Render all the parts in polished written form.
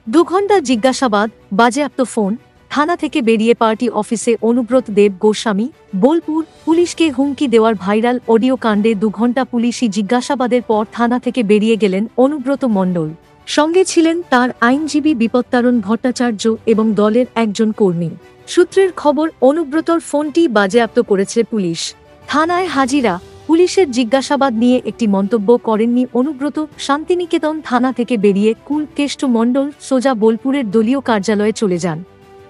2 ঘণ্টা জিজ্ঞাসাবাদ, বাজেয়াপ্ত ফোন, থানা থেকে বেরিয়ে পার্টি অফিসে অনুব্রত দেব গোস্বামী, বোলপুর। পুলিশকে হুমকি দেওয়ার ভাইরাল অডিও কাণ্ডে 2 ঘণ্টা পুলিশি জিজ্ঞাসাবাদের পর থানা থেকে বেরিয়ে গেলেন অনুব্রত মণ্ডল। সঙ্গে ছিলেন তার আইনজীবী বিপত্তারণ ভট্টাচার্য এবং দলের একজন কর্মী। সূত্রের খবর, অনুব্রতর ফোনটি বাজেয়াপ্ত করেছে পুলিশ। থানায় হাজিরা, পুলিশের জিজ্ঞাসাবাদ নিয়ে একটি মন্তব্য করেননি অনুব্রত। শান্তিনিকেতন থানা থেকে বেরিয়ে কুলকেষ্ট মণ্ডল সোজা বোলপুরের দলীয় কার্যালয়ে চলে যান।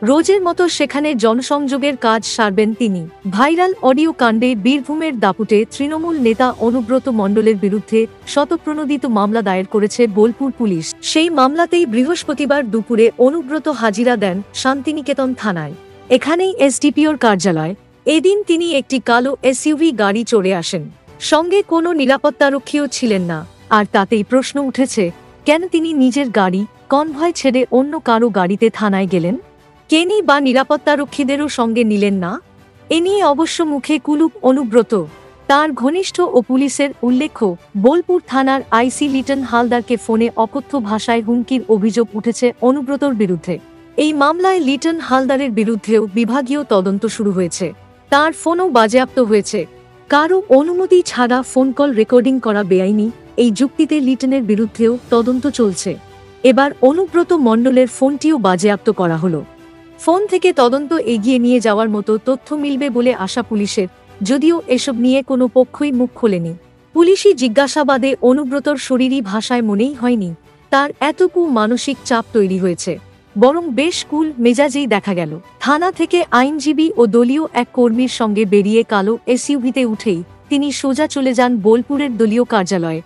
রোজের মতো সেখানে জনসংযোগের কাজ সারবেন তিনি। ভাইরাল অডিও কাণ্ডে বীরভূমের দাপুটে তৃণমূল নেতা অনুব্রত মণ্ডলের বিরুদ্ধে শতপ্রণোদিত মামলা দায়ের করেছে বোলপুর পুলিশ। সেই মামলাতেই বৃহস্পতিবার দুপুরে অনুব্রত হাজিরা দেন শান্তিনিকেতন থানায়। এখানেই এসডিপিওর কার্যালয়। এদিন তিনি একটি কালো এসইউভি গাড়ি চড়ে আসেন। সঙ্গে কোনো নিরাপত্তারক্ষীও ছিলেন না। আর তাতেই প্রশ্ন উঠেছে, কেন তিনি নিজের গাড়ি কনভয় ছেড়ে অন্য কারো গাড়িতে থানায় গেলেন? কেনই বা নিরাপত্তারক্ষীদেরও সঙ্গে নিলেন না? এ নিয়ে অবশ্য মুখে কুলুপ অনুব্রত। তার ঘনিষ্ঠ ও পুলিশের উল্লেখ্য, বোলপুর থানার আইসি লিটন হালদারকে ফোনে অকথ্য ভাষায় হুমকির অভিযোগ উঠেছে অনুব্রতর বিরুদ্ধে। এই মামলায় লিটন হালদারের বিরুদ্ধেও বিভাগীয় তদন্ত শুরু হয়েছে। তার ফোনও বাজেয়াপ্ত হয়েছে। কারো অনুমতি ছাড়া ফোন কল রেকর্ডিং করা বেআইনি, এই যুক্তিতে লিটনের বিরুদ্ধেও তদন্ত চলছে। এবার অনুব্রত মণ্ডলের ফোনটিও বাজেয়াপ্ত করা হলো। ফোন থেকে তদন্ত এগিয়ে নিয়ে যাওয়ার মতো তথ্য মিলবে বলে আশা পুলিশের, যদিও এসব নিয়ে কোনো পক্ষই মুখ খোলেনি। পুলিশি জিজ্ঞাসাবাদে অনুব্রতর শরীরী ভাষায় মনেই হয়নি তার এতটুকু মানসিক চাপ তৈরি হয়েছে, বরং বেশ কুল মেজাজেই দেখা গেল। থানা থেকে আইনজীবী ও দলীয় এক কর্মীর সঙ্গে বেরিয়ে কালো এসইউভিতে উঠেই তিনি সোজা চলে যান বোলপুরের দলীয় কার্যালয়ে।